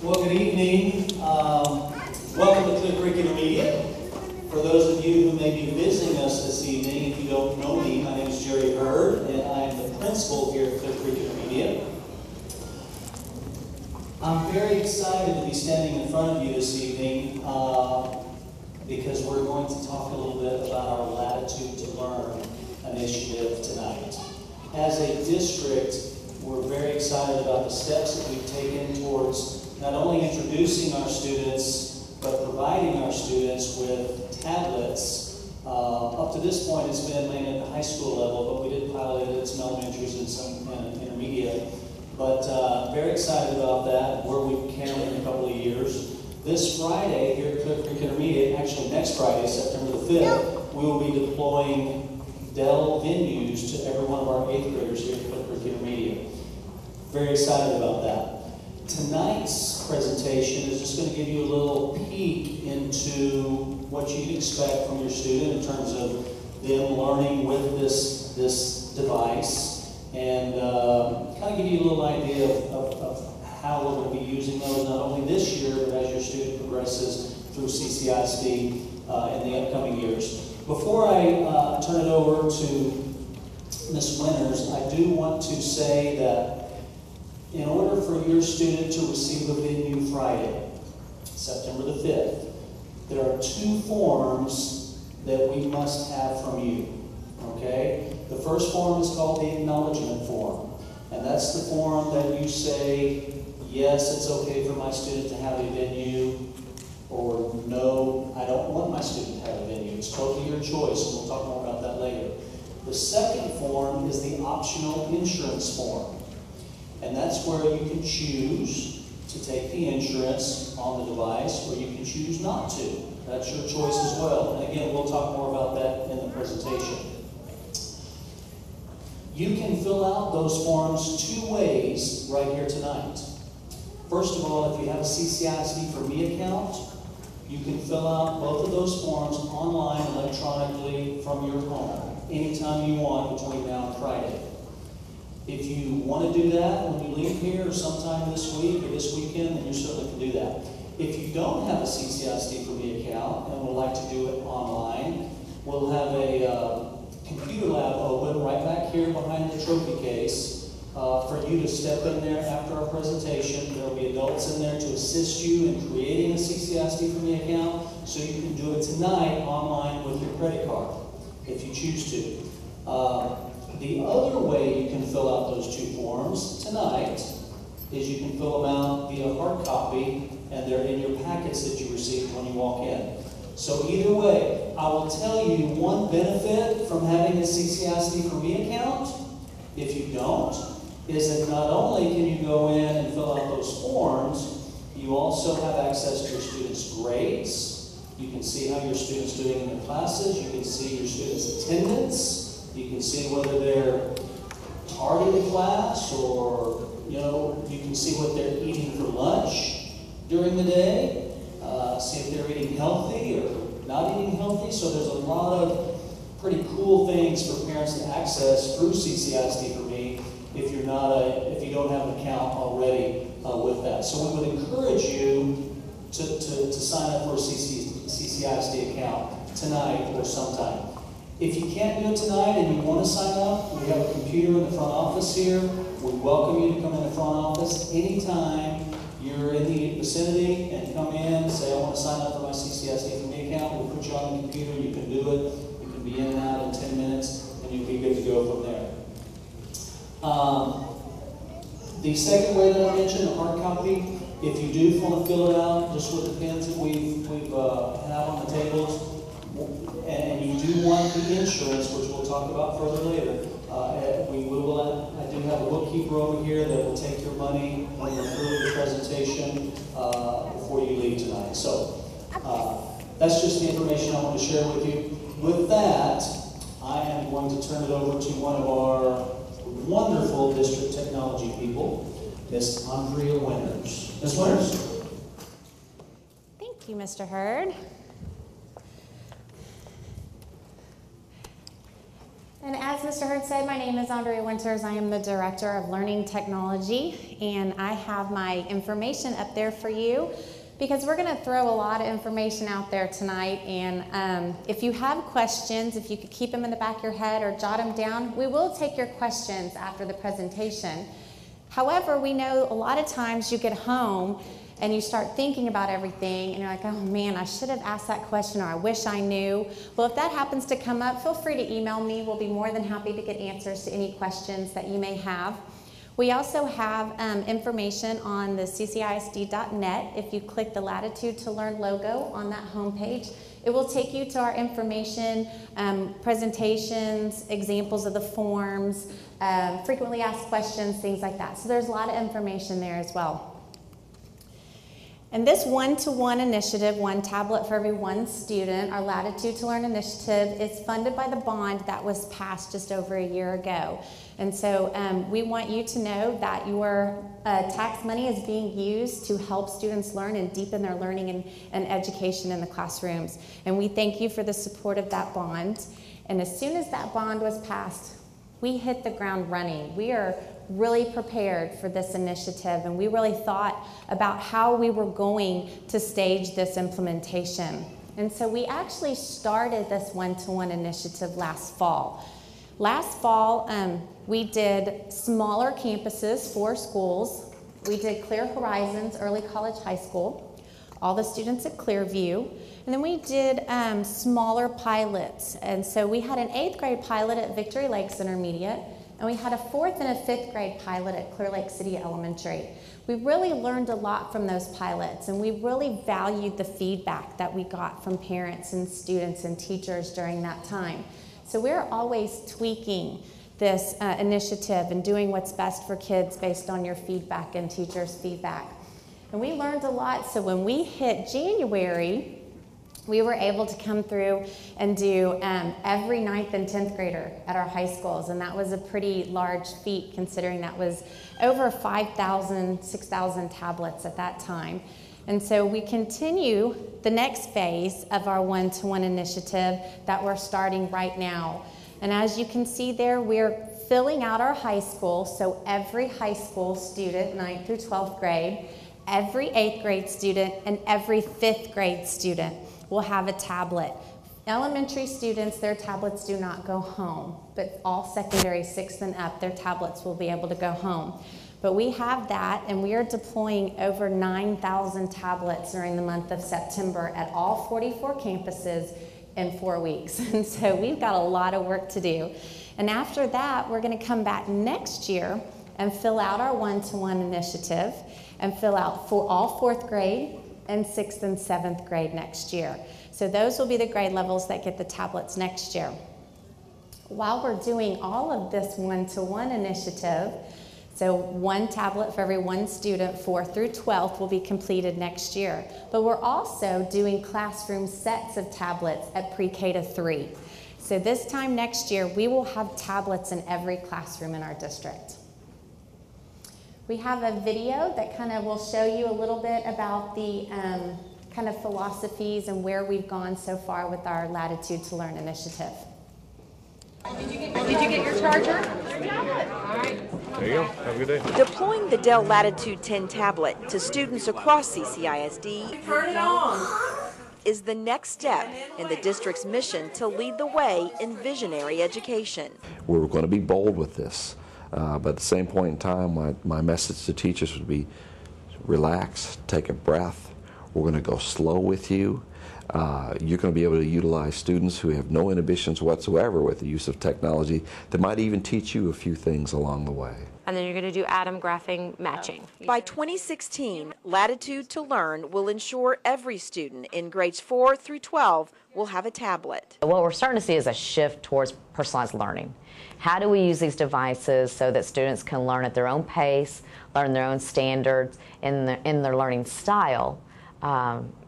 Well, good evening. Welcome to Cliff Creek Intermediate. For those of you who may be visiting us this evening, if you don't know me, my name is Jerry Hurd, and I am the principal here at Cliff Creek Intermediate. I'm very excited to be standing in front of you this evening because we're going to talk a little bit about our Latitude to Learn initiative tonight. As a district, we're very excited about the steps that we've taken towards not only introducing our students, but providing our students with tablets. Up to this point, it's been mainly at the high school level, but we did pilot it at some elementaries and some intermediate. But very excited about that, where we can in a couple of years. This Friday here at Cliff Creek Intermediate, actually next Friday, September the 5th, we will be deploying Dell venues to every one of our 8th graders here at Cliff Creek Intermediate. Very excited about that. Tonight's presentation is just going to give you a little peek into what you'd expect from your student in terms of them learning with this device, and kind of give you a little idea of how we're going to be using those not only this year, but as your student progresses through CCISD in the upcoming years. Before I turn it over to Ms. Winters, I do want to say that in order for your student to receive a venue Friday, September the 5th, there are 2 forms that we must have from you, okay? The first form is called the acknowledgement form, and that's the form that you say, yes, it's okay for my student to have a venue, or no, I don't want my student to have a venue. It's totally your choice, and we'll talk more about that later. The second form is the optional insurance form. And that's where you can choose to take the insurance on the device, or you can choose not to. That's your choice as well. And again, we'll talk more about that in the presentation. You can fill out those forms 2 ways right here tonight. First of all, if you have a CCISD for Me account, you can fill out both of those forms online electronically from your home anytime you want between now and Friday. If you want to do that when you leave here or sometime this week or this weekend, then you certainly can do that. If you don't have a CCISD for Me account and would like to do it online, we'll have a computer lab open right back here behind the trophy case for you to step in there after our presentation. There will be adults in there to assist you in creating a CCISD for Me account, so you can do it tonight online with your credit card if you choose to. The other way you can fill out those 2 forms tonight is you can fill them out via hard copy, and they're in your packets that you received when you walk in. So either way, I will tell you one benefit from having a CCISD for Me account, if you don't, is that not only can you go in and fill out those forms, you also have access to your students' grades. You can see how your students are doing in their classes. You can see your students' attendance. You can see whether they're tardy to class, or you can see what they're eating for lunch during the day. See if they're eating healthy or not eating healthy. So there's a lot of pretty cool things for parents to access through CCISD for Me if you don't have an account already with that. So we would encourage you to sign up for a CCISD account tonight or sometime. If you can't do it tonight and you want to sign up, we have a computer in the front office here. We welcome you to come in the front office anytime you're in the vicinity and come in and say, I want to sign up for my CCISD for Me account. We'll put you on the computer. You can do it. You can be in and out in 10 minutes, and you'll be good to go from there. The second way that I mentioned, the hard copy, if you do want to fill it out just with the pens that we've have on the tables, and you do want the insurance, which we'll talk about further later, I do have a bookkeeper over here that will take your money when you're through the presentation before you leave tonight. So that's just the information I want to share with you. With that, I am going to turn it over to one of our wonderful district technology people, Miss Andrea Winters. Ms. Winters? Thank you, Mr. Hurd. And as Mr. Hurd said, my name is Andrea Winters. I am the Director of Learning Technology, and I have my information up there for you because we're going to throw a lot of information out there tonight. And if you have questions, if you could keep them in the back of your head or jot them down, we will take your questions after the presentation. However, we know a lot of times you get home and you start thinking about everything and you're like, oh man, I should have asked that question, or I wish I knew. Well, if that happens to come up, feel free to email me. We'll be more than happy to get answers to any questions that you may have. We also have information on the ccisd.net. If you click the Latitude to Learn logo on that homepage, it will take you to our information, presentations, examples of the forms, frequently asked questions, things like that. So there's a lot of information there as well. And this one-to-one initiative, one tablet for every one student, our Latitude to Learn initiative, is funded by the bond that was passed just over a year ago. And so we want you to know that your tax money is being used to help students learn and deepen their learning and education in the classrooms. And we thank you for the support of that bond. And as soon as that bond was passed, we hit the ground running. We are really prepared for this initiative, and we really thought about how we were going to stage this implementation. And so we actually started this one-to-one initiative last fall. Last fall, we did smaller campuses, 4 schools. We did Clear Horizons, Early College High School, all the students at Clearview. And then we did smaller pilots. And so we had an 8th grade pilot at Victory Lakes Intermediate, and we had a 4th and a 5th grade pilot at Clear Lake City Elementary. We really learned a lot from those pilots, and we really valued the feedback that we got from parents and students and teachers during that time. So we're always tweaking this initiative and doing what's best for kids based on your feedback and teachers' feedback. And we learned a lot, so when we hit January, we were able to come through and do every 9th and 10th grader at our high schools, and that was a pretty large feat considering that was over 5,000, 6,000 tablets at that time. And so we continue the next phase of our one-to-one initiative that we're starting right now. And as you can see there, we're filling out our high school, so every high school student, 9th through 12th grade, every 8th grade student, and every 5th grade student will have a tablet. Elementary students, their tablets do not go home, but all secondary, 6th and up, their tablets will be able to go home. But we have that, and we are deploying over 9,000 tablets during the month of September at all 44 campuses in 4 weeks. And so we've got a lot of work to do. And after that, we're going to come back next year and fill out our one-to-one initiative and fill out for all 4th grade and 6th and 7th grade next year. So those will be the grade levels that get the tablets next year. While we're doing all of this one-to-one initiative, so 1 tablet for every 1 student, 4th through 12th, will be completed next year. But we're also doing classroom sets of tablets at pre-K to 3. So this time next year, we will have tablets in every classroom in our district. We have a video that kind of will show you a little bit about the kind of philosophies and where we've gone so far with our Latitude to Learn initiative. Did you get your charger? There you go. Have a good day. Deploying the Dell Latitude 10 tablet to students across CCISD Turn it on. is the next step in the district's mission to lead the way in visionary education. We're going to be bold with this, but at the same point in time, my message to teachers would be relax, take a breath. We're going to go slow with you. You're going to be able to utilize students who have no inhibitions whatsoever with the use of technology that might even teach you a few things along the way. And then you're going to do atom graphing matching. By 2016, Latitude to Learn will ensure every student in grades 4 through 12 will have a tablet. What we're starting to see is a shift towards personalized learning. How do we use these devices so that students can learn at their own pace, learn their own standards in their learning style,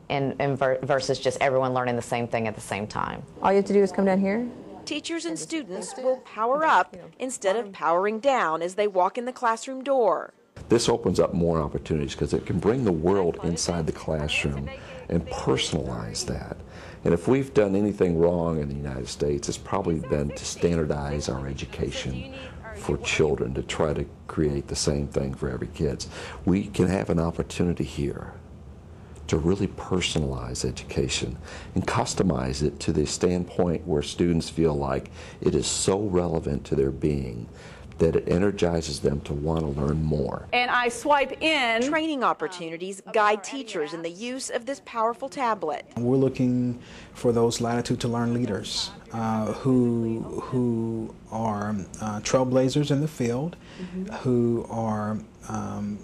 versus just everyone learning the same thing at the same time. All you have to do is come down here. Teachers and students will power up instead of powering down as they walk in the classroom door. This opens up more opportunities because it can bring the world inside the classroom and personalize that. And if we've done anything wrong in the United States, it's probably been to standardize our education for children, to try to create the same thing for every kid. We can have an opportunity here to really personalize education and customize it to the standpoint where students feel like it is so relevant to their being that it energizes them to want to learn more. And I swipe in. Training opportunities guide teachers in the use of this powerful tablet. We're looking for those Latitude to Learn leaders who are trailblazers in the field, who are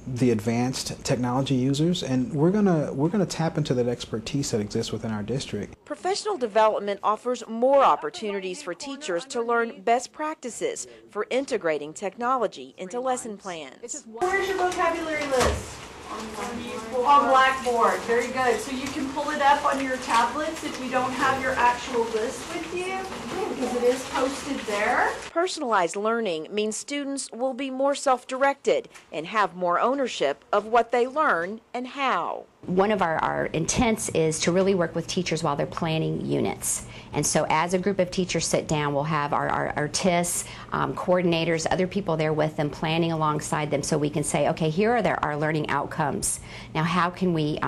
the advanced technology users, and we're gonna tap into that expertise that exists within our district. Professional development offers more opportunities for teachers to learn best practices for integrating technology into lesson plans. Where's your vocabulary list? On Blackboard. Very good. So you can pull it up on your tablets if you don't have your actual list with you, because it is posted there. Personalized learning means students will be more self-directed and have more ownership of what they learn and how. One of our intents is to really work with teachers while they're planning units. And so as a group of teachers sit down, we'll have our TIS, coordinators, other people there with them, planning alongside them, so we can say, okay, here are our learning outcomes. Now how can we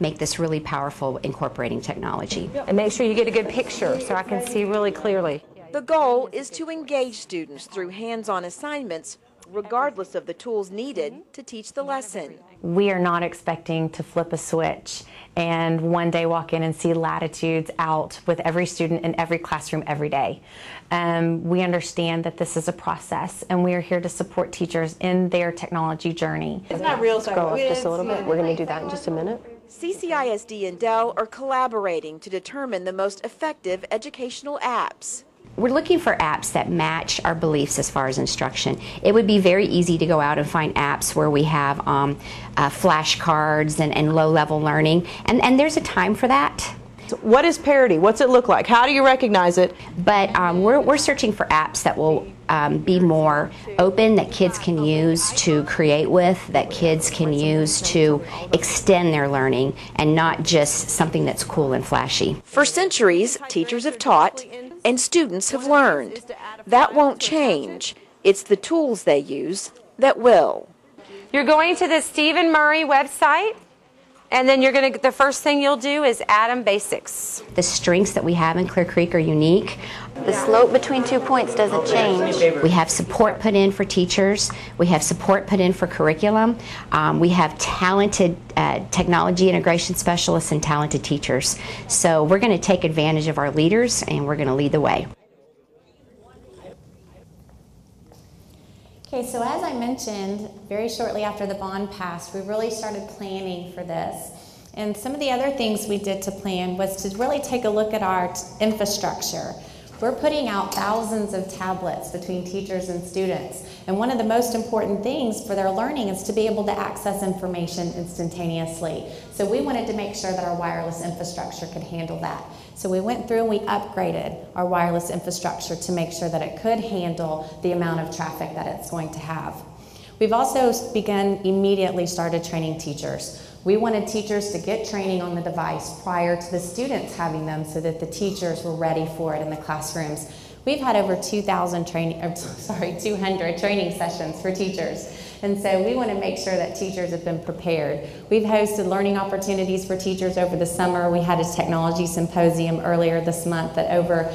make this really powerful, incorporating technology? And make sure you get a good picture so I can see really clearly. The goal is to engage students through hands-on assignments, regardless of the tools needed to teach the lesson. We are not expecting to flip a switch and one day walk in and see Latitudes out with every student in every classroom every day. We understand that this is a process, and we are here to support teachers in their technology journey. It's not real. Scroll up just a little bit. We're going to do that in just a minute. CCISD and Dell are collaborating to determine the most effective educational apps. We're looking for apps that match our beliefs as far as instruction. It would be very easy to go out and find apps where we have flashcards and low-level learning, and there's a time for that. What is parity? What's it look like? How do you recognize it? But we're searching for apps that will be more open, that kids can use to create with, that kids can use to extend their learning, and not just something that's cool and flashy. For centuries, teachers have taught and students have learned. That won't change. It's the tools they use that will. You're going to the Stephen Murray website, and then the first thing you'll do is Atom Basics. The strengths that we have in Clear Creek are unique. The slope between 2 points doesn't change. We have support put in for teachers. We have support put in for curriculum. We have talented technology integration specialists and talented teachers. So we're going to take advantage of our leaders, and we're going to lead the way. Okay, so as I mentioned, very shortly after the bond passed, we really started planning for this. And some of the other things we did to plan was to really take a look at our infrastructure. We're putting out thousands of tablets between teachers and students. And one of the most important things for their learning is to be able to access information instantaneously. So we wanted to make sure that our wireless infrastructure could handle that. So we went through and we upgraded our wireless infrastructure to make sure that it could handle the amount of traffic that it's going to have. We've also immediately started training teachers. We wanted teachers to get training on the device prior to the students having them, so that the teachers were ready for it in the classrooms. We've had over 200 training sessions for teachers. And so we want to make sure that teachers have been prepared. We've hosted learning opportunities for teachers over the summer. We had a technology symposium earlier this month that over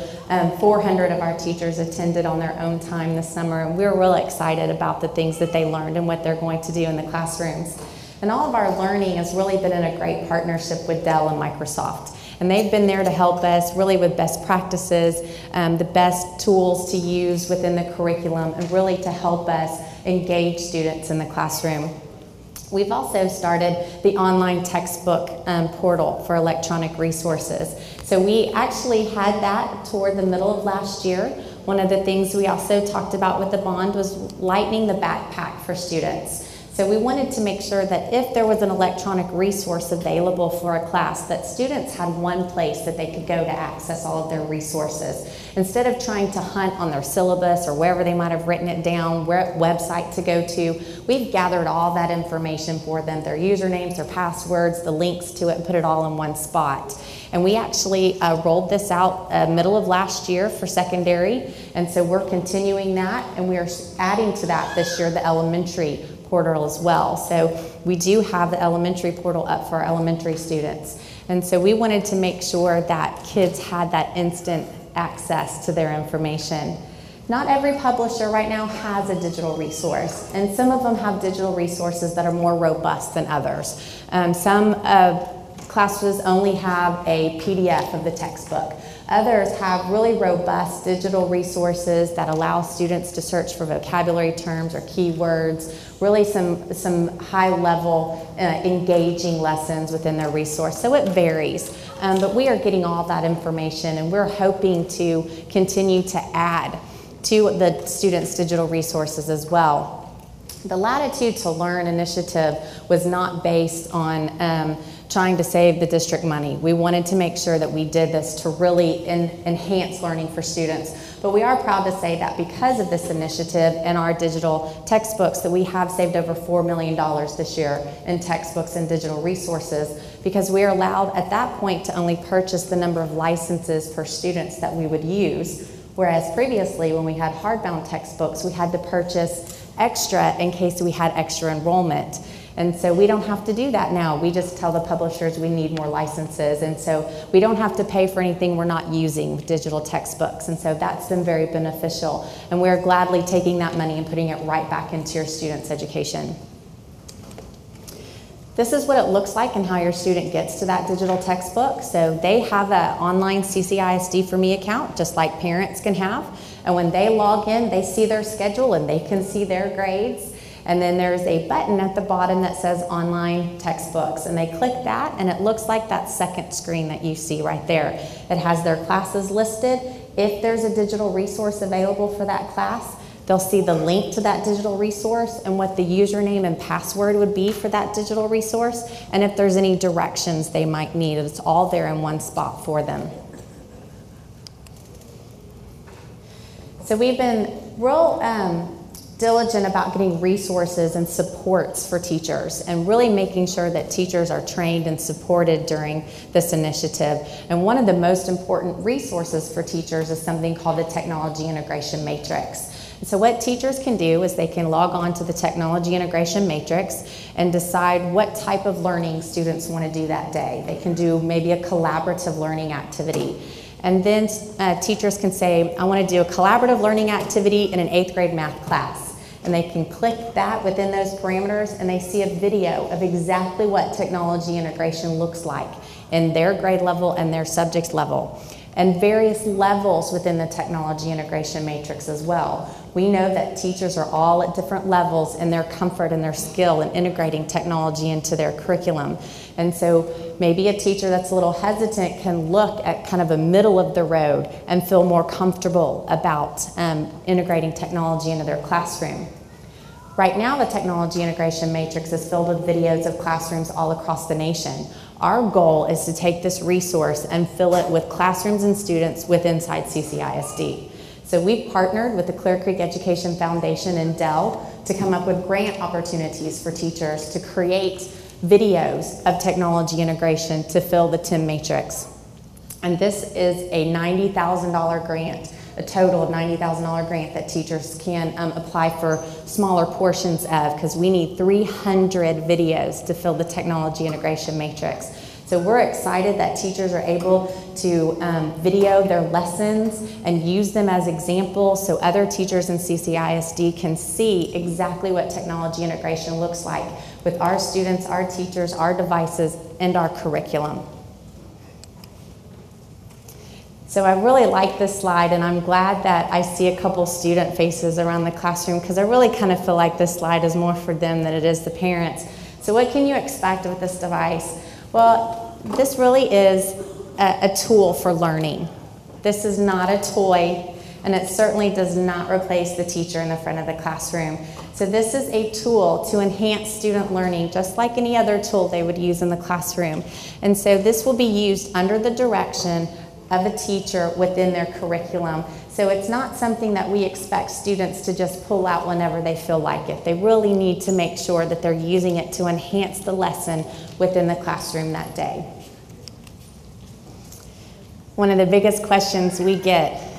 400 of our teachers attended on their own time this summer. And we're really excited about the things that they learned and what they're going to do in the classrooms. And all of our learning has really been in a great partnership with Dell and Microsoft. And they've been there to help us really with best practices, the best tools to use within the curriculum, and really to help us engage students in the classroom. We've also started the online textbook portal for electronic resources. So we actually had that toward the middle of last year. One of the things we also talked about with the bond was lightening the backpack for students. So we wanted to make sure that if there was an electronic resource available for a class, that students had one place that they could go to access all of their resources. Instead of trying to hunt on their syllabus or wherever they might have written it down, where website to go to, we've gathered all that information for them, their usernames, their passwords, the links to it, and put it all in one spot. And we actually rolled this out middle of last year for secondary, and so we're continuing that, and we are adding to that this year the elementary portal as well. So we do have the elementary portal up for our elementary students. And so we wanted to make sure that kids had that instant access to their information. Not every publisher right now has a digital resource, and some of them have digital resources that are more robust than others. Some classes only have a PDF of the textbook. Others have really robust digital resources that allow students to search for vocabulary terms or keywords, really some high-level engaging lessons within their resource. So it varies, but we are getting all that information, and we're hoping to continue to add to the students' digital resources as well. The Latitude to Learn initiative was not based on trying to save the district money. We wanted to make sure that we did this to really enhance learning for students. But we are proud to say that because of this initiative and our digital textbooks, that we have saved over $4 million this year in textbooks and digital resources, because we are allowed at that point to only purchase the number of licenses per students that we would use. Whereas previously, when we had hardbound textbooks, we had to purchase extra in case we had extra enrollment. And so we don't have to do that now. We just tell the publishers we need more licenses, and so we don't have to pay for anything we're not using with digital textbooks. And so that's been very beneficial, and we're gladly taking that money and putting it right back into your students' education. This is what it looks like and how your student gets to that digital textbook. So they have an online CCISD for Me account, just like parents can have. And when they log in, they see their schedule and they can see their grades. And then there's a button at the bottom that says Online Textbooks, and they click that, and it looks like that second screen that you see right there. It has their classes listed. If there's a digital resource available for that class, they'll see the link to that digital resource and what the username and password would be for that digital resource, and if there's any directions they might need. It's all there in one spot for them. So we've been real diligent about getting resources and supports for teachers, and really making sure that teachers are trained and supported during this initiative. And one of the most important resources for teachers is something called the Technology Integration Matrix. And so what teachers can do is they can log on to the Technology Integration Matrix and decide what type of learning students want to do that day. They can do maybe a collaborative learning activity. And then teachers can say, I want to do a collaborative learning activity in an 8th grade math class. And they can click that within those parameters, and they see a video of exactly what technology integration looks like in their grade level and their subject level, and various levels within the technology integration matrix as well. We know that teachers are all at different levels in their comfort and their skill in integrating technology into their curriculum. And so maybe a teacher that's a little hesitant can look at kind of a middle of the road and feel more comfortable about integrating technology into their classroom. Right now, the technology integration matrix is filled with videos of classrooms all across the nation. Our goal is to take this resource and fill it with classrooms and students with inside CCISD. So we've partnered with the Clear Creek Education Foundation and Dell to come up with grant opportunities for teachers to create videos of technology integration to fill the TIM matrix. And this is a $90,000 grant, a total of $90,000 grant that teachers can apply for smaller portions of, because we need 300 videos to fill the technology integration matrix. So we're excited that teachers are able to video their lessons and use them as examples so other teachers in CCISD can see exactly what technology integration looks like with our students, our teachers, our devices, and our curriculum. So I really like this slide, and I'm glad that I see a couple student faces around the classroom, because I really kind of feel like this slide is more for them than it is the parents. So what can you expect with this device? Well, this really is a tool for learning. This is not a toy. and it certainly does not replace the teacher in the front of the classroom. So this is a tool to enhance student learning, just like any other tool they would use in the classroom. And so this will be used under the direction of a teacher within their curriculum. So it's not something that we expect students to just pull out whenever they feel like it. They really need to make sure that they're using it to enhance the lesson within the classroom that day. One of the biggest questions we get,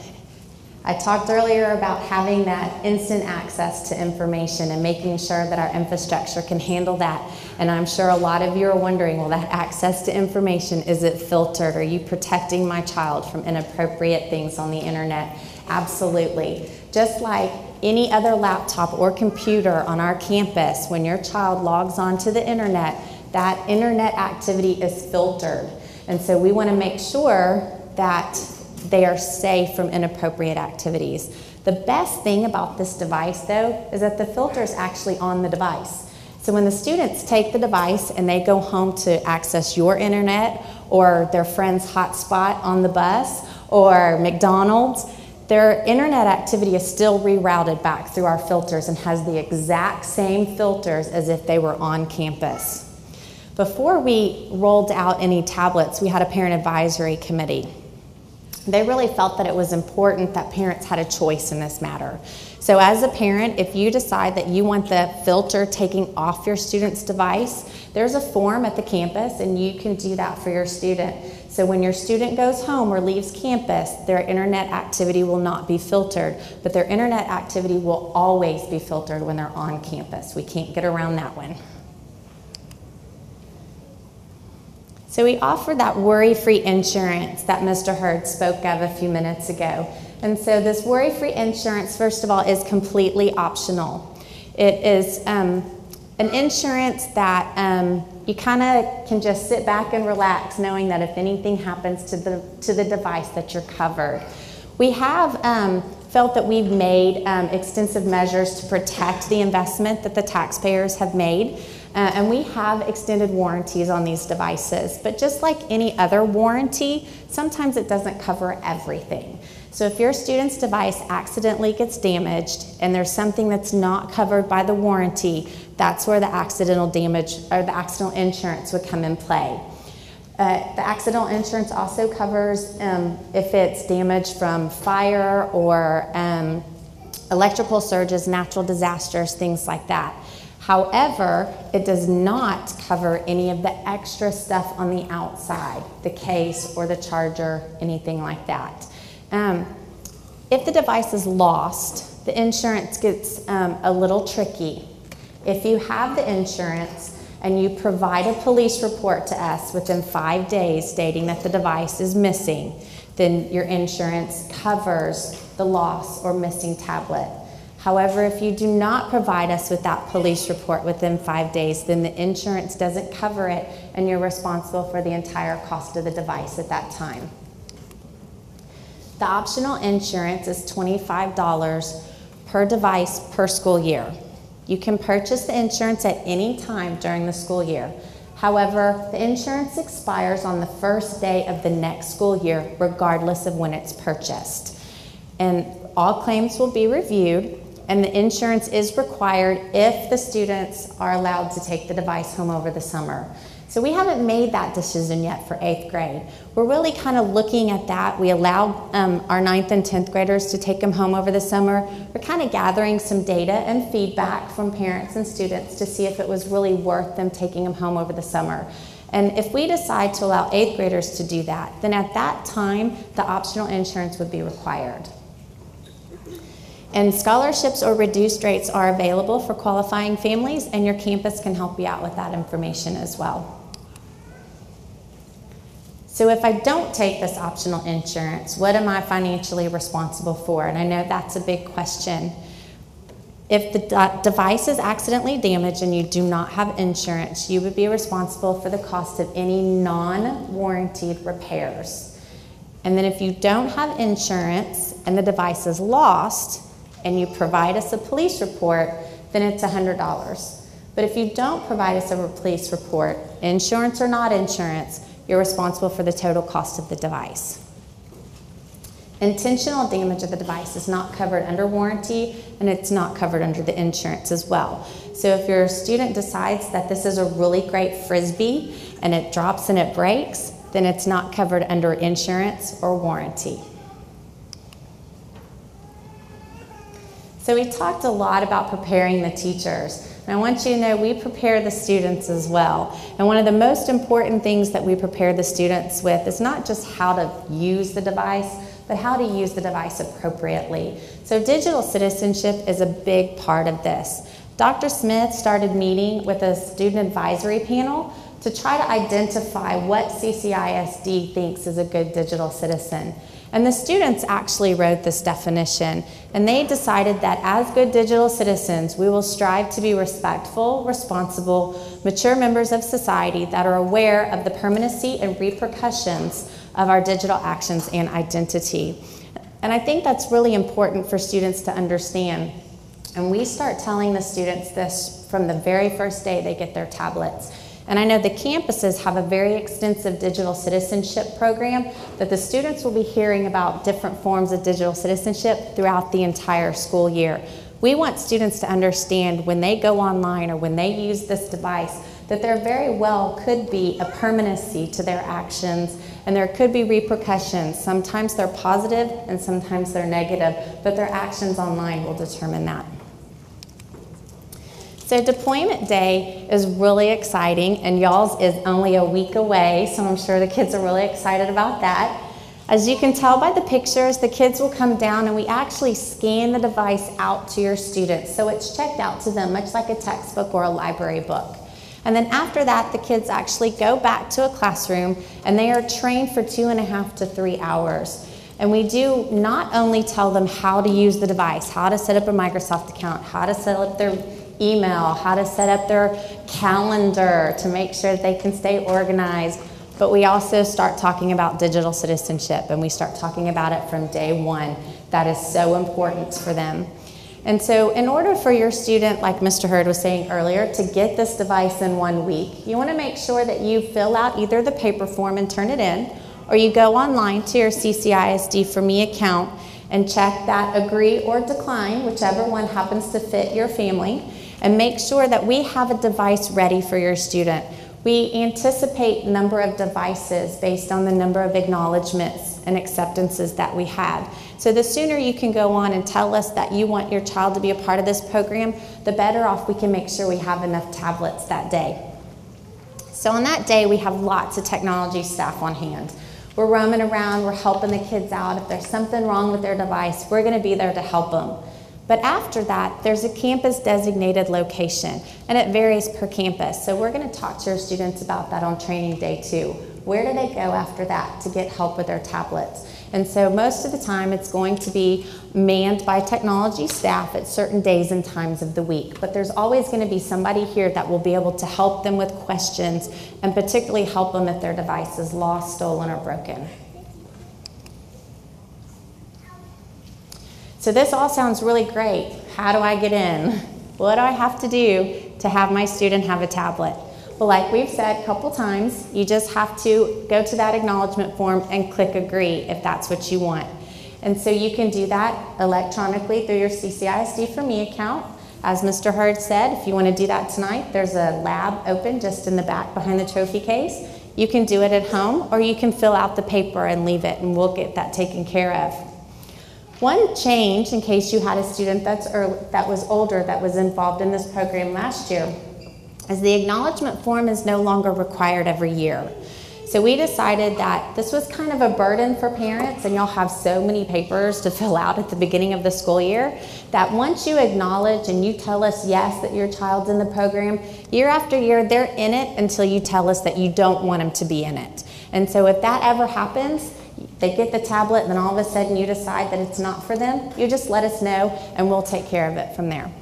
I talked earlier about having that instant access to information and making sure that our infrastructure can handle that. And I'm sure a lot of you are wondering, well, that access to information, is it filtered? Are you protecting my child from inappropriate things on the internet? Absolutely. Just like any other laptop or computer on our campus, when your child logs onto the internet, that internet activity is filtered. And so we want to make sure that they are safe from inappropriate activities. The best thing about this device, though, is that the filter is actually on the device. So when the students take the device and they go home to access your internet or their friend's hotspot on the bus or McDonald's, their internet activity is still rerouted back through our filters and has the exact same filters as if they were on campus. Before we rolled out any tablets, we had a parent advisory committee. They really felt that it was important that parents had a choice in this matter. So as a parent, if you decide that you want the filter taking off your student's device, there's a form at the campus and you can do that for your student. So when your student goes home or leaves campus, their internet activity will not be filtered, but their internet activity will always be filtered when they're on campus. We can't get around that one. So we offer that worry-free insurance that Mr. Hurd spoke of a few minutes ago. And so this worry-free insurance, first of all, is completely optional. It is an insurance that you kind of can just sit back and relax knowing that if anything happens to the device that you're covered. We have felt that we've made extensive measures to protect the investment that the taxpayers have made. And we have extended warranties on these devices, but just like any other warranty, sometimes it doesn't cover everything. So if your student's device accidentally gets damaged and there's something that's not covered by the warranty, that's where the accidental damage or the accidental insurance would come in play. The accidental insurance also covers if it's damage from fire or electrical surges, natural disasters, things like that. However, it does not cover any of the extra stuff on the outside, the case or the charger, anything like that. If the device is lost, the insurance gets a little tricky. If you have the insurance and you provide a police report to us within 5 days stating that the device is missing, then your insurance covers the loss or missing tablet. However, if you do not provide us with that police report within 5 days, then the insurance doesn't cover it and you're responsible for the entire cost of the device at that time. The optional insurance is $25 per device per school year. You can purchase the insurance at any time during the school year. However, the insurance expires on the first day of the next school year, regardless of when it's purchased. And all claims will be reviewed, and the insurance is required if the students are allowed to take the device home over the summer. So we haven't made that decision yet for 8th grade. We're really kind of looking at that. We allowed our 9th and 10th graders to take them home over the summer. We're kind of gathering some data and feedback from parents and students to see if it was really worth them taking them home over the summer. And if we decide to allow 8th graders to do that, then at that time, the optional insurance would be required. And scholarships or reduced rates are available for qualifying families, and your campus can help you out with that information as well. So if I don't take this optional insurance, what am I financially responsible for? And I know that's a big question. If the device is accidentally damaged and you do not have insurance, you would be responsible for the cost of any non-warranted repairs. And then if you don't have insurance and the device is lost and you provide us a police report, then it's $100. But if you don't provide us a police report, insurance or not insurance, you're responsible for the total cost of the device. Intentional damage of the device is not covered under warranty, and it's not covered under the insurance as well. So if your student decides that this is a really great Frisbee and it drops and it breaks, then it's not covered under insurance or warranty. So we talked a lot about preparing the teachers. And I want you to know we prepare the students as well. And one of the most important things that we prepare the students with is not just how to use the device, but how to use the device appropriately. So digital citizenship is a big part of this. Dr. Smith started meeting with a student advisory panel to try to identify what CCISD thinks is a good digital citizen. And the students actually wrote this definition, and they decided that as good digital citizens, we will strive to be respectful, responsible, mature members of society that are aware of the permanency and repercussions of our digital actions and identity. And I think that's really important for students to understand. And we start telling the students this from the very first day they get their tablets. And I know the campuses have a very extensive digital citizenship program that the students will be hearing about different forms of digital citizenship throughout the entire school year. We want students to understand when they go online or when they use this device that there very well could be a permanency to their actions and there could be repercussions. Sometimes they're positive and sometimes they're negative, but their actions online will determine that. So deployment day is really exciting, and y'all's is only a week away, so I'm sure the kids are really excited about that. As you can tell by the pictures, the kids will come down and we actually scan the device out to your students. So it's checked out to them, much like a textbook or a library book. And then after that, the kids actually go back to a classroom and they are trained for 2.5 to 3 hours. And we do not only tell them how to use the device, how to set up a Microsoft account, how to set up their email, how to set up their calendar to make sure that they can stay organized, but we also start talking about digital citizenship, and we start talking about it from day one. That is so important for them. And so in order for your student, like Mr. Hurd was saying earlier, to get this device in 1 week, you want to make sure that you fill out either the paper form and turn it in, or you go online to your CCISD for Me account and check that agree or decline, whichever one happens to fit your family, and make sure that we have a device ready for your student. We anticipate number of devices based on the number of acknowledgements and acceptances that we had. So the sooner you can go on and tell us that you want your child to be a part of this program, the better off we can make sure we have enough tablets that day. So on that day, we have lots of technology staff on hand. We're roaming around, we're helping the kids out. If there's something wrong with their device, we're gonna be there to help them. But after that, there's a campus designated location, and it varies per campus. So we're going to talk to your students about that on training day 2. Where do they go after that to get help with their tablets? And so most of the time it's going to be manned by technology staff at certain days and times of the week. But there's always going to be somebody here that will be able to help them with questions and particularly help them if their device is lost, stolen, or broken. So this all sounds really great. How do I get in? What do I have to do to have my student have a tablet? Well, like we've said a couple times, you just have to go to that acknowledgement form and click agree if that's what you want. And so you can do that electronically through your CCISD for Me account. As Mr. Hurd said, if you want to do that tonight, there's a lab open just in the back behind the trophy case. You can do it at home, or you can fill out the paper and leave it, and we'll get that taken care of. One change, in case you had a student that was older that was involved in this program last year, is the acknowledgement form is no longer required every year. So we decided that this was kind of a burden for parents, and y'all have so many papers to fill out at the beginning of the school year, that once you acknowledge and you tell us yes, that your child's in the program, year after year, they're in it until you tell us that you don't want them to be in it. And so if that ever happens, they get the tablet and then all of a sudden you decide that it's not for them, you just let us know and we'll take care of it from there.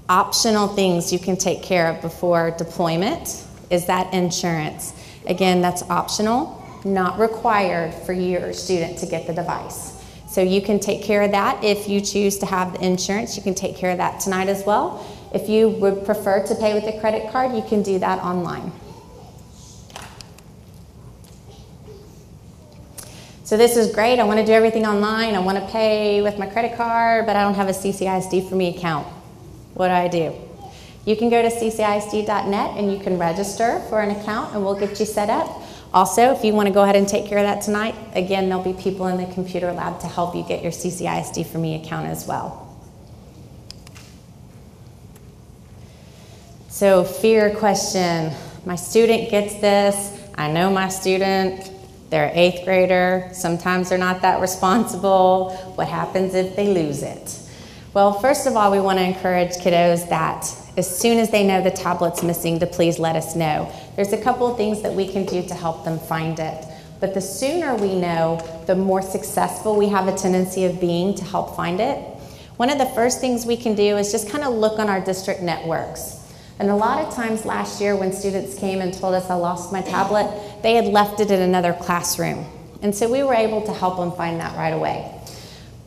Optional things you can take care of before deployment is that insurance. Again, that's optional, not required for your student to get the device. So you can take care of that if you choose to have the insurance. You can take care of that tonight as well. If you would prefer to pay with a credit card, you can do that online. So this is great, I want to do everything online, I want to pay with my credit card, but I don't have a CCISD for me account. What do? You can go to ccisd.net and you can register for an account and we'll get you set up. Also, if you want to go ahead and take care of that tonight, again, there'll be people in the computer lab to help you get your CCISD for me account as well. So fear question, my student gets this, I know my student, they're an 8th grader, sometimes they're not that responsible, what happens if they lose it? Well, first of all, we want to encourage kiddos that as soon as they know the tablet's missing, to please let us know. There's a couple of things that we can do to help them find it. But the sooner we know, the more successful we have a tendency of being to help find it. One of the first things we can do is just kind of look on our district networks. And a lot of times last year when students came and told us I lost my tablet, they had left it in another classroom. And so we were able to help them find that right away.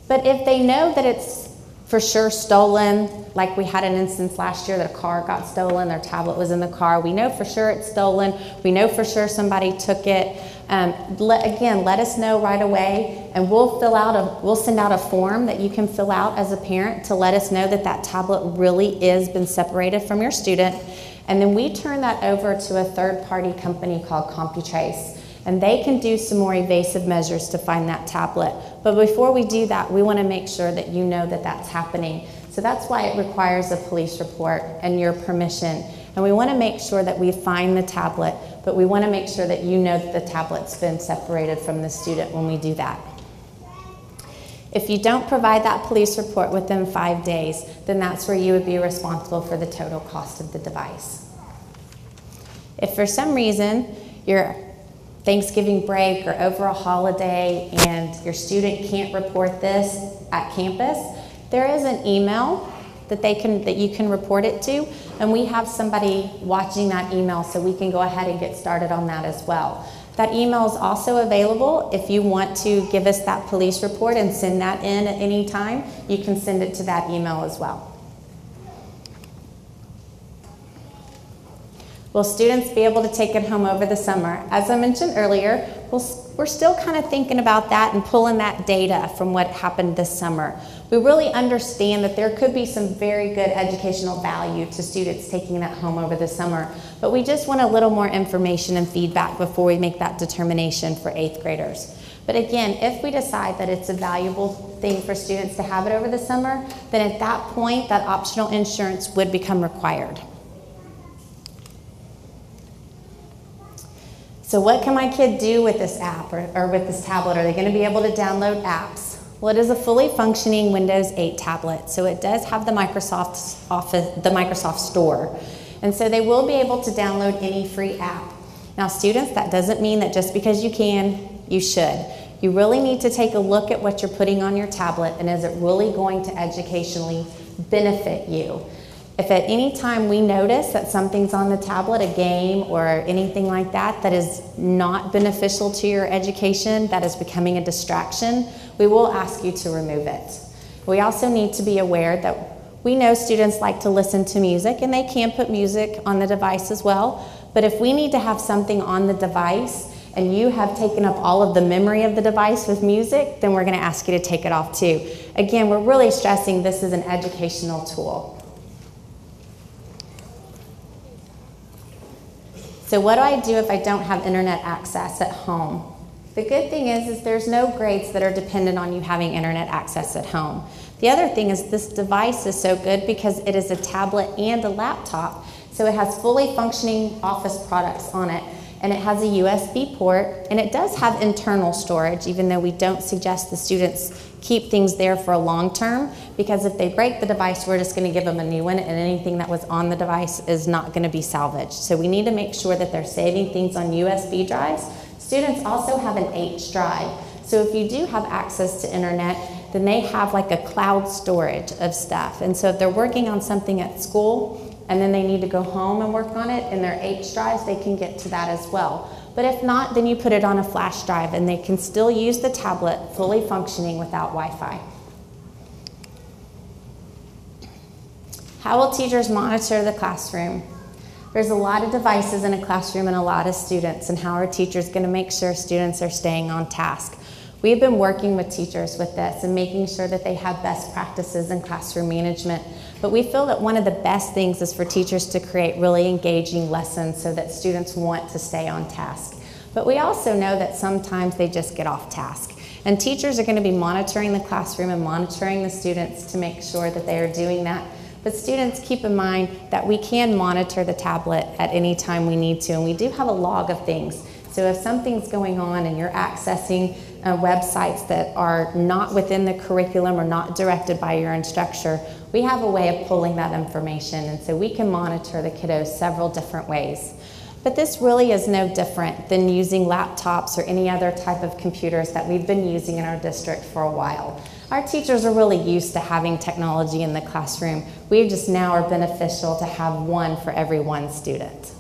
But if they know that it's for sure stolen, like we had an instance last year that a car got stolen, their tablet was in the car, we know for sure it's stolen, we know for sure somebody took it. Again, let us know right away and we'll send out a form that you can fill out as a parent to let us know that that tablet really is been separated from your student. And then we turn that over to a third-party company called CompuTrace. And they can do some more evasive measures to find that tablet. But before we do that, we want to make sure that you know that that's happening. So that's why it requires a police report and your permission. And we want to make sure that we find the tablet, but we want to make sure that you know that the tablet's been separated from the student when we do that. If you don't provide that police report within 5 days, then that's where you would be responsible for the total cost of the device. If for some reason you're Thanksgiving break or over a holiday and your student can't report this at campus, there is an email that you can report it to, and we have somebody watching that email so we can go ahead and get started on that as well. That email is also available if you want to give us that police report and send that in at any time, you can send it to that email as well. Will students be able to take it home over the summer? As I mentioned earlier, we're still kind of thinking about that and pulling that data from what happened this summer. We really understand that there could be some very good educational value to students taking that home over the summer, but we just want a little more information and feedback before we make that determination for 8th graders. But again, if we decide that it's a valuable thing for students to have it over the summer, then at that point, that optional insurance would become required. So what can my kid do with this app or with this tablet? Are they going to be able to download apps? Well, it is a fully functioning Windows 8 tablet, so it does have the Microsoft Store. And so they will be able to download any free app. Now students, that doesn't mean that just because you can, you should. You really need to take a look at what you're putting on your tablet and is it really going to educationally benefit you. If at any time we notice that something's on the tablet, a game or anything like that, that is not beneficial to your education, that is becoming a distraction, we will ask you to remove it. We also need to be aware that we know students like to listen to music and they can put music on the device as well, but if we need to have something on the device and you have taken up all of the memory of the device with music, then we're going to ask you to take it off too. Again, we're really stressing this is an educational tool. So what do I do if I don't have internet access at home? The good thing is there's no grades that are dependent on you having internet access at home. The other thing is this device is so good because it is a tablet and a laptop, so it has fully functioning Office products on it, and it has a USB port, and it does have internal storage, even though we don't suggest the students keep things there for a long term, because if they break the device, we're just going to give them a new one, and anything that was on the device is not going to be salvaged. So we need to make sure that they're saving things on USB drives. Students also have an H drive. So if you do have access to internet, then they have like a cloud storage of stuff. And so if they're working on something at school, and then they need to go home and work on it in their H drives, they can get to that as well. But if not, then you put it on a flash drive and they can still use the tablet fully functioning without Wi-Fi. How will teachers monitor the classroom? There's a lot of devices in a classroom and a lot of students, and how are teachers going to make sure students are staying on task? We've been working with teachers with this and making sure that they have best practices in classroom management. But we feel that one of the best things is for teachers to create really engaging lessons so that students want to stay on task. But we also know that sometimes they just get off task. And teachers are going to be monitoring the classroom and monitoring the students to make sure that they are doing that. But students, keep in mind that we can monitor the tablet at any time we need to, and we do have a log of things. So if something's going on and you're accessing websites that are not within the curriculum or not directed by your instructor, we have a way of pulling that information, and so we can monitor the kiddos several different ways. But this really is no different than using laptops or any other type of computers that we've been using in our district for a while. Our teachers are really used to having technology in the classroom. We just now are beneficial to have one for every one student.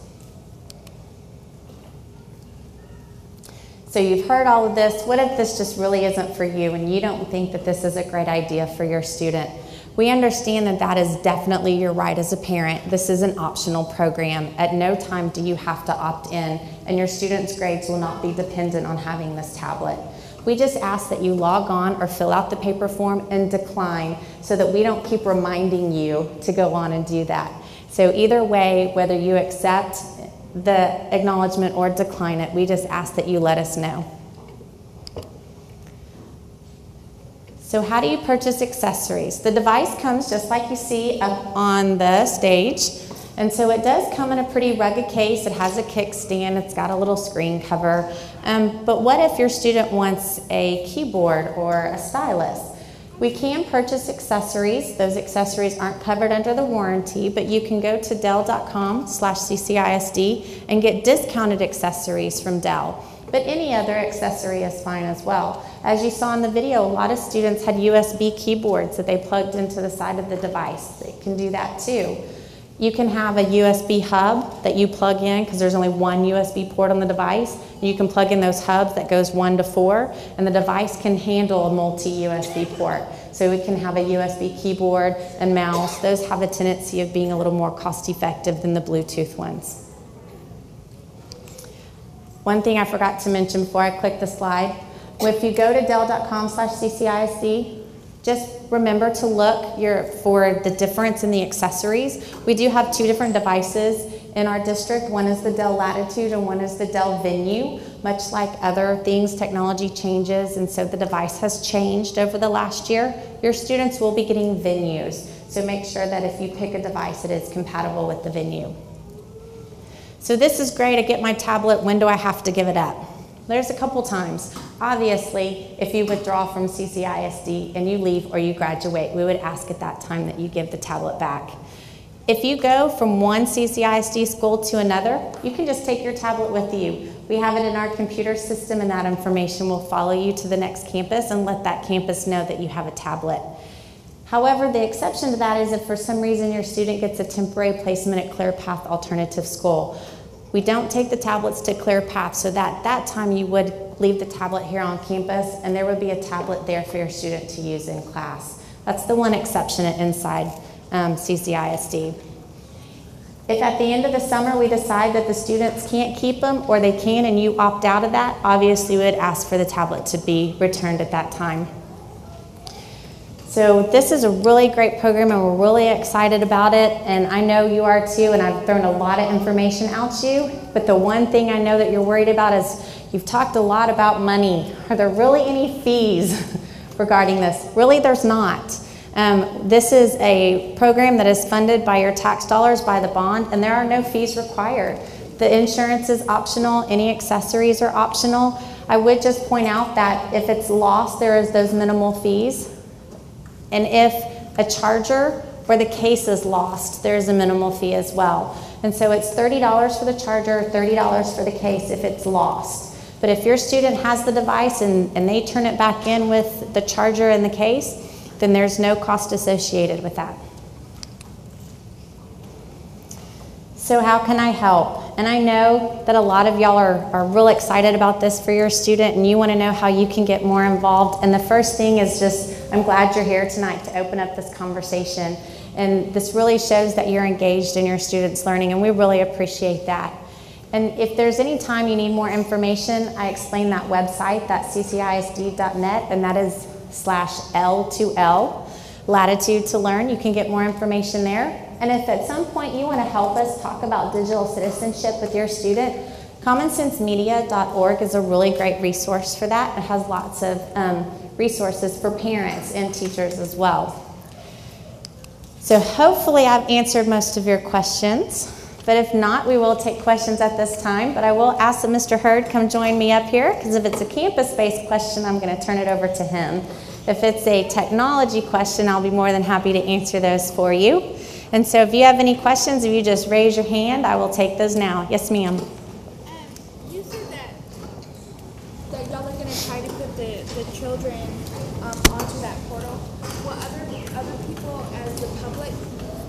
So you've heard all of this. What if this just really isn't for you and you don't think that this is a great idea for your student? We understand that that is definitely your right as a parent. This is an optional program. At no time do you have to opt in, and your students' grades will not be dependent on having this tablet. We just ask that you log on or fill out the paper form and decline so that we don't keep reminding you to go on and do that. So either way, whether you accept the acknowledgement or decline it, we just ask that you let us know. So how do you purchase accessories? The device comes just like you see up on the stage. And so it does come in a pretty rugged case. It has a kickstand. It's got a little screen cover. But what if your student wants a keyboard or a stylus? We can purchase accessories. Those accessories aren't covered under the warranty, but you can go to dell.com/CCISD and get discounted accessories from Dell. But any other accessory is fine as well. As you saw in the video, a lot of students had USB keyboards that they plugged into the side of the device. They can do that too. You can have a USB hub that you plug in because there's only one USB port on the device. You can plug in those hubs that goes 1 to 4, and the device can handle a multi-USB port. So we can have a USB keyboard and mouse. Those have a tendency of being a little more cost-effective than the Bluetooth ones. One thing I forgot to mention before I click the slide, if you go to dell.com/CCISD, just remember to look for the difference in the accessories. We do have 2 different devices in our district. One is the Dell Latitude and one is the Dell Venue. Much like other things, technology changes, and so the device has changed over the last year. Your students will be getting Venues, so make sure that if you pick a device, it is compatible with the Venue. So this is great. I get my tablet. When do I have to give it up? There's a couple times. Obviously, if you withdraw from CCISD and you leave or you graduate, we would ask at that time that you give the tablet back. If you go from one CCISD school to another, you can just take your tablet with you. We have it in our computer system, and that information will follow you to the next campus and let that campus know that you have a tablet. However, the exception to that is if for some reason your student gets a temporary placement at Clear Path Alternative School. We don't take the tablets to Clear Path, so that time you would leave the tablet here on campus and there would be a tablet there for your student to use in class. That's the one exception inside CCISD. If at the end of the summer we decide that the students can't keep them or they can and you opt out of that, obviously we would ask for the tablet to be returned at that time. So this is a really great program and we're really excited about it, and I know you are too, and I've thrown a lot of information out to you, but the one thing I know that you're worried about is you've talked a lot about money. Are there really any fees regarding this? Really, there's not. This is a program that is funded by your tax dollars, by the bond, and there are no fees required. The insurance is optional, any accessories are optional. I would just point out that if it's lost, there is those minimal fees. And if a charger or the case is lost, there's a minimal fee as well. And so it's $30 for the charger, $30 for the case if it's lost. But if your student has the device and they turn it back in with the charger and the case, then there's no cost associated with that. So how can I help? And I know that a lot of y'all are real excited about this for your student and you want to know how you can get more involved. And the first thing is just, I'm glad you're here tonight to open up this conversation. And this really shows that you're engaged in your students' learning, and we really appreciate that. And if there's any time you need more information, I explain that website, that's ccisd.net, and that is /L2L, Latitude to Learn. You can get more information there. And if at some point you want to help us talk about digital citizenship with your student, commonsensemedia.org is a really great resource for that. It has lots of resources for parents and teachers as well. So hopefully I've answered most of your questions. But if not, we will take questions at this time. But I will ask that Mr. Hurd come join me up here, because if it's a campus-based question, I'm going to turn it over to him. If it's a technology question, I'll be more than happy to answer those for you. And so if you have any questions, if you just raise your hand, I will take those now. Yes, ma'am. You said that y'all are going to try to put the children onto that portal. What other people as the public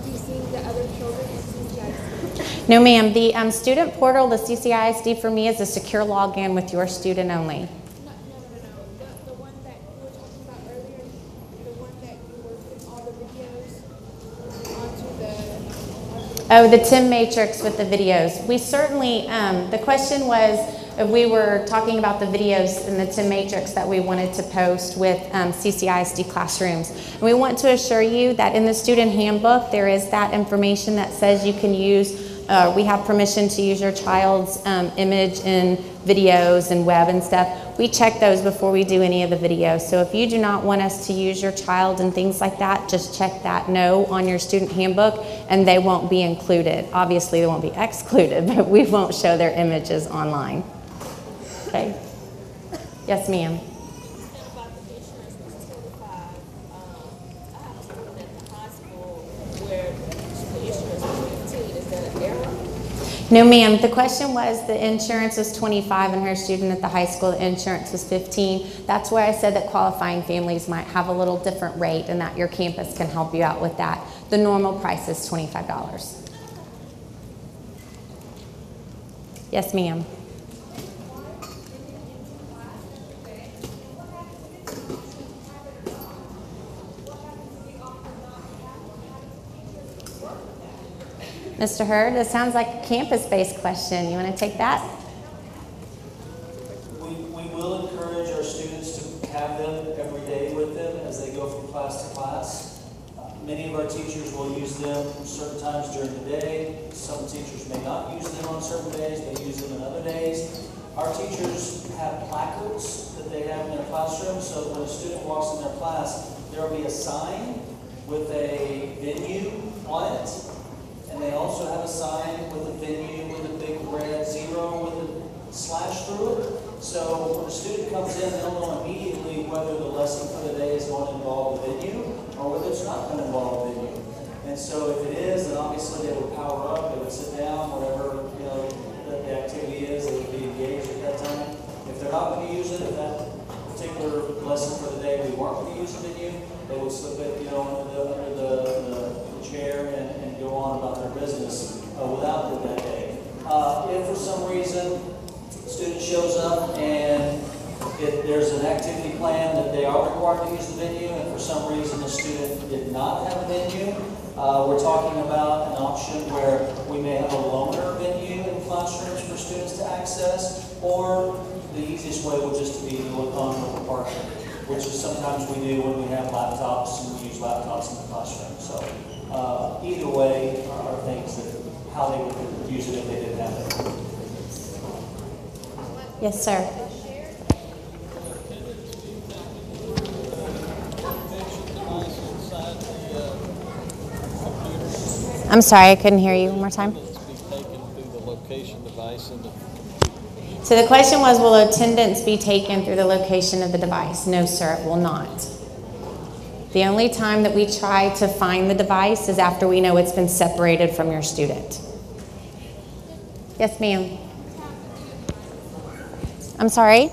do you see the other children in CCISD? No, ma'am. The student portal, the CCISD for me, is a secure login with your student only. No. The one that you were talking about earlier, the one that you were putting all the videos onto the... Oh, the Tim Matrix with the videos. We certainly, the question was if we were talking about the videos in the Tim Matrix that we wanted to post with CCISD classrooms. And we want to assure you that in the student handbook, there is that information that says you can use, we have permission to use your child's image in videos and web and stuff. We check those before we do any of the videos. So if you do not want us to use your child and things like that, just check that no on your student handbook and they won't be included. Obviously they won't be excluded, but we won't show their images online. Okay. Yes, ma'am. No, ma'am. The question was the insurance was $25 and her student at the high school, the insurance was $15. That's why I said that qualifying families might have a little different rate and that your campus can help you out with that. The normal price is $25. Yes, ma'am. Mr. Hurd, it sounds like a campus-based question. You want to take that? We will encourage our students to have them every day with them as they go from class to class. Many of our teachers will use them certain times during the day. Some teachers may not use them on certain days. They use them on other days. Our teachers have placards that they have in their classroom, so when a student walks in their class, there will be a sign with a venue on it. And they also have a sign with a venue with a big red zero with a slash through it. So when a student comes in, they'll know immediately whether the lesson for the day is going to involve the venue or whether it's not going to involve the venue. And so if it is, then obviously they would power up, they would sit down, whatever the activity is, they would be engaged at that time. If they're not going to use it, if that particular lesson for the day we weren't going to use the venue, they would slip it, under the chair and go on about their business without it that day. If for some reason a student shows up and there's an activity plan that they are required to use the venue, and for some reason the student did not have a venue, we're talking about an option where we may have a loaner venue in classrooms for students to access, or the easiest way would just be to look on with the partner, which is sometimes we do when we have laptops and we use laptops in the classroom. So either way are things that how they would use it if they didn't have it. Yes, sir. I'm sorry, I couldn't hear you one more time. So the question was, will attendance be taken through the location of the device? No, sir, it will not. The only time that we try to find the device is after we know it's been separated from your student. Yes, ma'am. I'm sorry?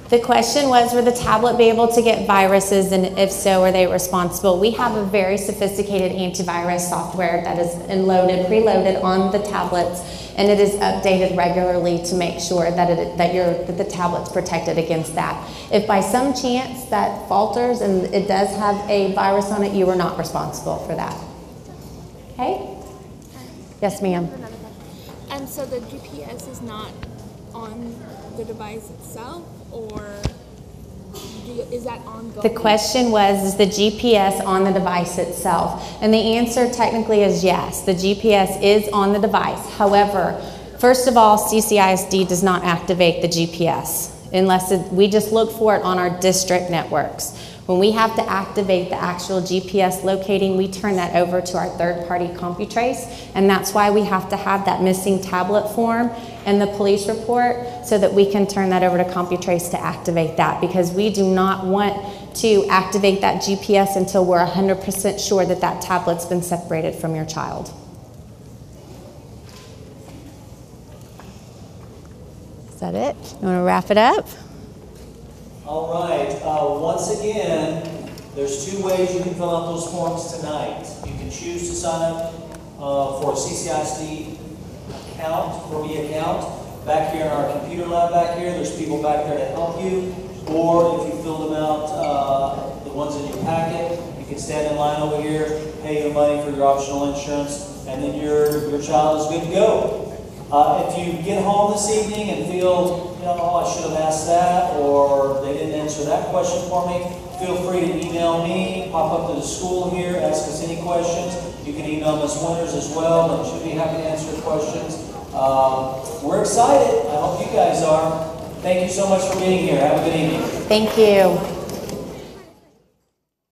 The question was, will the tablet be able to get viruses, and if so, are they responsible? We have a very sophisticated antivirus software that is preloaded on the tablets, and it is updated regularly to make sure that the tablet's protected against that. If by some chance that falters and it does have a virus on it, you are not responsible for that. Okay? Yes, ma'am. And so the GPS is not on the device itself, or is that ongoing? The question was, is the GPS on the device itself? And the answer technically is yes. The GPS is on the device. However, first of all, CCISD does not activate the GPS unless we just look for it on our district networks. When we have to activate the actual GPS locating, we turn that over to our third-party CompuTrace, and that's why we have to have that missing tablet form and the police report so that we can turn that over to CompuTrace to activate that, because we do not want to activate that GPS until we're 100% sure that that tablet's been separated from your child. Is that it? You want to wrap it up? All right, once again, there's two ways you can fill out those forms tonight. You can choose to sign up for a CCISD account, for me account. Back here in our computer lab back here, there's people back there to help you. Or if you fill them out, the ones in your packet, you can stand in line over here, pay your money for your optional insurance, and then your child is good to go. If you get home this evening and feel, oh, I should have asked that, or they didn't answer that question for me, feel free to email me, pop up to the school here, ask us any questions. You can email Ms. Winters as well, and she'll be happy to answer questions. We're excited. I hope you guys are. Thank you so much for being here. Have a good evening. Thank you.